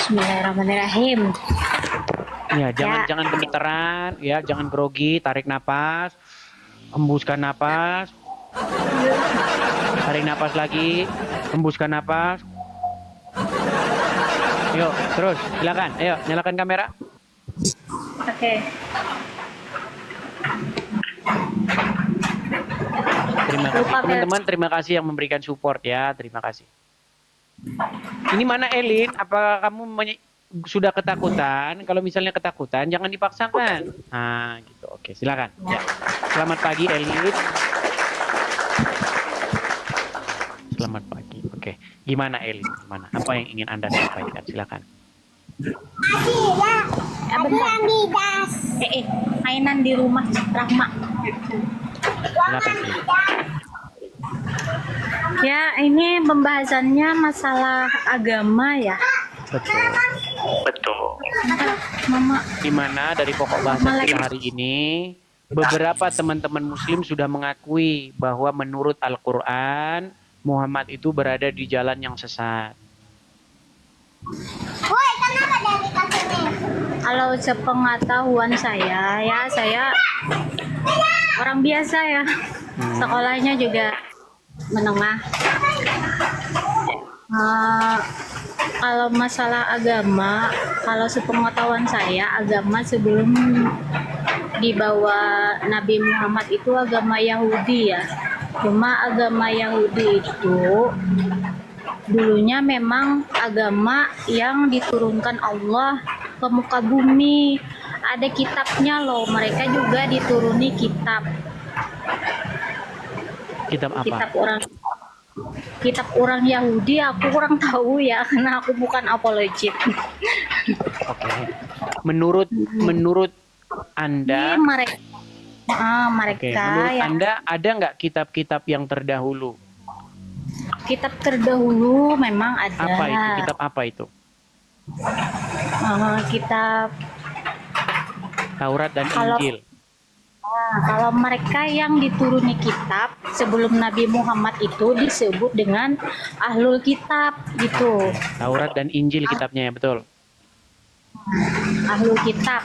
Bismillahirrahmanirrahim. Ya, jangan Ya, jangan gemeteran, ya, jangan grogi, tarik napas, hembuskan napas, tarik napas lagi, hembuskan napas. Yuk, terus, silakan. Ayo, nyalakan kamera. oke. Terima kasih. Lupa Teman-teman, terima kasih yang memberikan support ya. Terima kasih. Ini mana Elin? Apakah kamu sudah ketakutan? Kalau misalnya ketakutan, jangan dipaksakan. Nah, gitu. Oke, silakan. Ya. Selamat pagi Elin. Selamat pagi. Oke. Gimana Elin? Gimana? Apa yang ingin Anda sampaikan? Silakan. Bentar. Mainan di rumah Rahma. Silakan Elin. Ya, ini pembahasannya masalah agama ya. Betul. Betul. Mama, Di mana dari pokok bahasan kita hari ini, beberapa teman-teman muslim sudah mengakui bahwa menurut Al-Quran, Muhammad itu berada di jalan yang sesat. kalau sepengetahuan saya, ya saya orang biasa ya. Sekolahnya juga menengah. Eh, kalau masalah agama, kalau sepengetahuan saya, agama sebelum dibawa Nabi Muhammad itu agama Yahudi ya. Cuma agama Yahudi itu dulunya memang agama yang diturunkan Allah ke muka bumi. Ada kitabnya loh, mereka juga dituruni kitab. Kitab apa? Kitab orang Yahudi aku kurang tahu ya karena aku bukan apologit. Oke. Menurut Anda, Ini mereka oke, mereka menurut yang Anda ada nggak kitab-kitab yang terdahulu? kitab terdahulu memang ada. Apa itu? Kitab apa itu? Kitab Taurat dan Kalau- Injil. kalau mereka yang dituruni kitab sebelum Nabi Muhammad itu disebut dengan ahlul kitab gitu. Taurat dan Injil kitabnya ya, betul. Ahlul kitab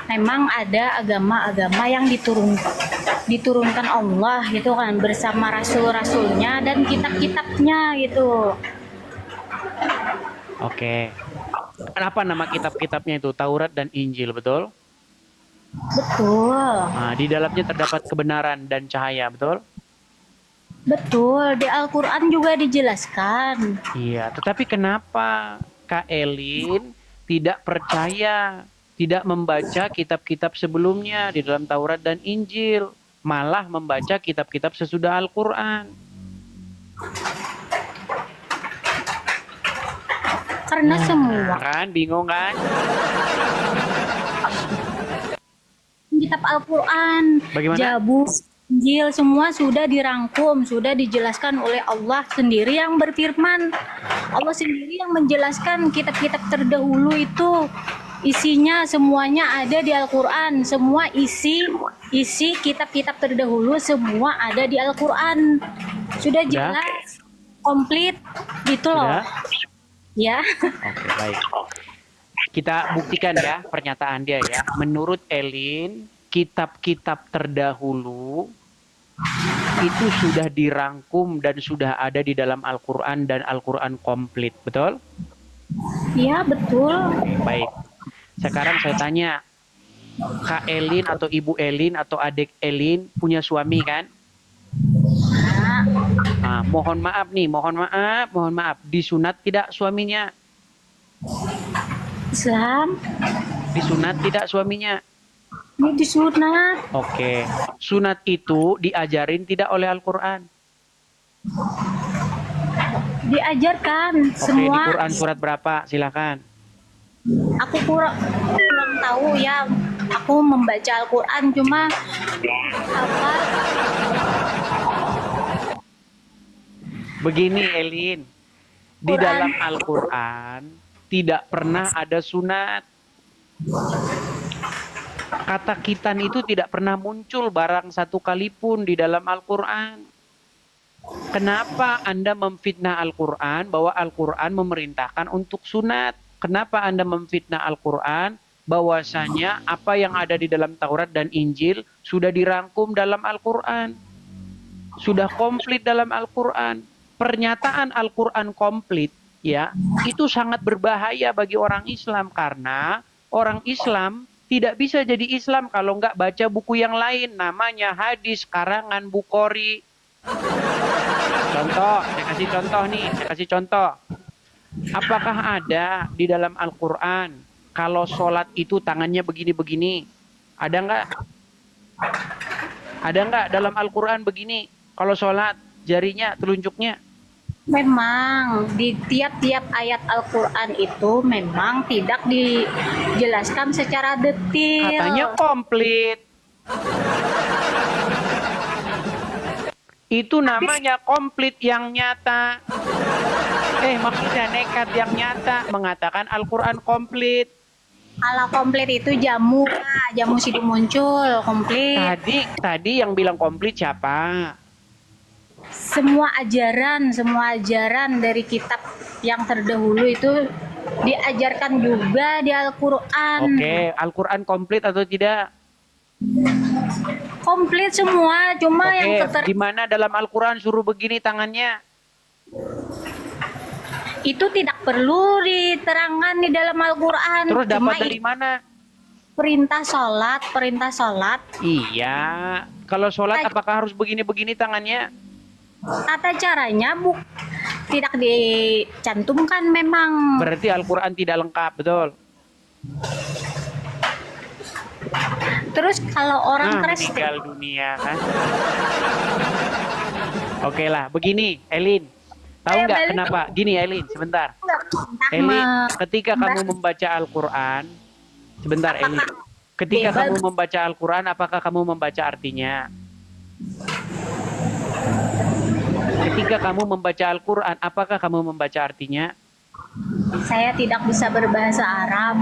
memang ada agama-agama yang diturunkan Allah gitu kan bersama rasul-rasulnya dan kitab-kitabnya gitu. Oke. Apa nama kitab-kitabnya itu? Taurat dan Injil, betul? Betul, Nah, di dalamnya terdapat kebenaran dan cahaya, betul? betul. Di Al-Quran juga dijelaskan. Iya, tetapi kenapa Kak Elin tidak percaya, tidak membaca kitab-kitab sebelumnya di dalam Taurat dan Injil, malah membaca kitab-kitab sesudah Al-Quran? Karena semua Kan, bingung kan? kitab Al-Quran, Bagaimana? Zabur, Injil semua sudah dirangkum, sudah dijelaskan oleh Allah sendiri yang berfirman. Allah sendiri yang menjelaskan kitab-kitab terdahulu itu isinya semuanya ada di Al-Quran. Semua isi kitab-kitab terdahulu semua ada di Al-Quran. Sudah jelas, komplit gitu loh. Sudah? Ya. Oke, baik. Kita buktikan ya pernyataan dia ya. Menurut Elin, kitab-kitab terdahulu itu sudah dirangkum dan sudah ada di dalam Al-Quran dan Al-Quran komplit, betul? Ya, betul. Baik. Sekarang saya tanya, Kak Elin atau Ibu Elin atau adik Elin punya suami kan? Nah, mohon maaf nih, mohon maaf. Disunat tidak suaminya? Islam Disunat tidak suaminya? ini disunat. Oke. Sunat itu diajarin tidak oleh Al-Quran? Diajarkan Oke, di semua. Quran surat berapa? Silakan. Aku kurang tahu ya. Aku membaca Al-Quran cuma apa Begini Elin, di Quran. dalam Al-Quran tidak pernah ada sunat. Kata khitan itu tidak pernah muncul barang satu kali pun di dalam Al-Quran. Kenapa Anda memfitnah Al-Quran bahwa Al-Quran memerintahkan untuk sunat? kenapa Anda memfitnah Al-Quran? Bahwasanya apa yang ada di dalam Taurat dan Injil sudah dirangkum dalam Al-Quran. Sudah komplit dalam Al-Quran. Pernyataan Al-Quran komplit, ya, itu sangat berbahaya bagi orang Islam. Karena orang Islam tidak bisa jadi Islam kalau nggak baca buku yang lain. Namanya hadis karangan Bukhari. Contoh, saya kasih contoh nih, saya kasih contoh. Apakah ada di dalam Al-Quran kalau sholat itu tangannya begini-begini? Ada nggak? Ada nggak dalam Al-Quran begini? Kalau sholat jarinya, telunjuknya? Memang di tiap-tiap ayat Al-Quran itu memang tidak dijelaskan secara detail. Katanya komplit. Itu namanya komplit yang nyata. Maksudnya nekat yang nyata mengatakan Al-Quran komplit. Kalau komplit itu jamu sidu muncul komplit. Tadi yang bilang komplit siapa? Semua ajaran dari kitab yang terdahulu itu diajarkan juga di Al-Quran. Oke, Al-Quran komplit atau tidak? Komplit semua, cuma yang Di mana dalam Al-Quran suruh begini tangannya? Itu tidak perlu diterangkan di dalam Al-Quran. Terus dapat dari mana? Perintah sholat. Iya, kalau sholat apakah harus begini-begini tangannya? Tata caranya tidak dicantumkan memang. Berarti Al-Quran tidak lengkap, betul? Terus kalau orang Kristen, meninggal dunia kan? Oke lah, begini, Elin. Tahu nggak kenapa? Gini, Elin, sebentar. Elin, ketika kamu membaca Al-Quran, sebentar, Elin. Ketika kamu membaca Al-Quran, apakah kamu membaca artinya? Ketika kamu membaca Al-Quran, apakah kamu membaca artinya? Saya tidak bisa berbahasa Arab,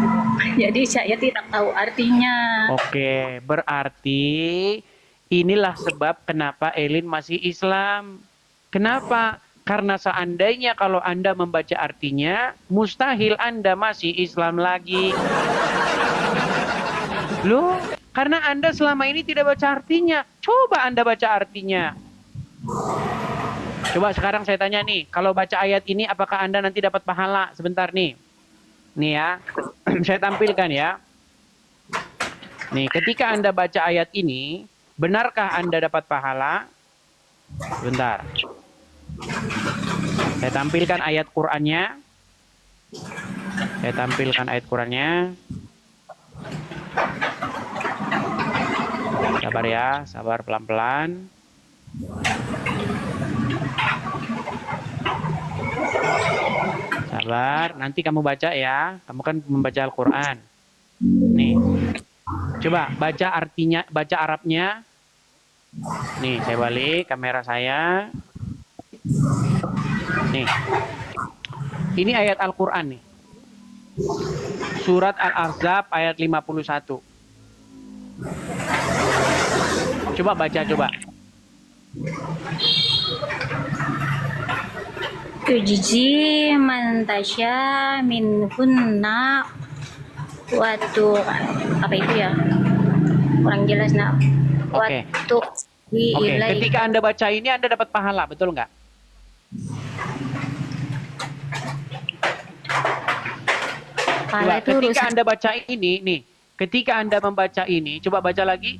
jadi saya tidak tahu artinya. Oke, berarti inilah sebab kenapa Elin masih Islam. Kenapa? Karena seandainya kalau Anda membaca artinya, mustahil Anda masih Islam lagi. Loh, karena Anda selama ini tidak baca artinya. Coba Anda baca artinya. Coba sekarang saya tanya nih, kalau baca ayat ini apakah Anda nanti dapat pahala? Sebentar nih. Nih ya, saya tampilkan ya. Nih, ketika Anda baca ayat ini, benarkah Anda dapat pahala? Sebentar. Saya tampilkan ayat Qur'annya. Sabar ya, sabar pelan-pelan. Sabar, nanti kamu baca ya. Kamu kan membaca Al-Quran. Nih, coba baca artinya, baca Arabnya. Nih, saya balik kamera saya. Nih, ini ayat Al-Quran nih. Surat Al-Ahzab ayat 51. Coba baca, coba. Tujzi man tasya minhunna watu, apa itu ya? Kurang jelas nak. Oke. Oke, ketika Anda baca ini Anda dapat pahala, betul nggak? Coba, ketika Anda baca ini, nih, ketika Anda membaca ini, coba baca lagi.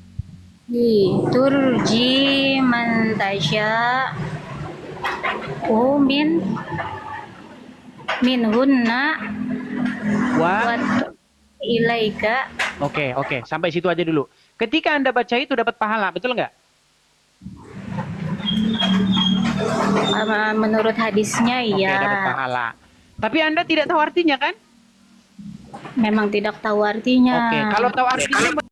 Turji man tasya minhunna wa ilaika. Oke, sampai situ aja dulu. Ketika Anda baca itu dapat pahala, betul nggak? Menurut hadisnya iya. Oke, dapat pahala. Tapi Anda tidak tahu artinya kan? Memang tidak tahu artinya. Oke, kalau tahu artinya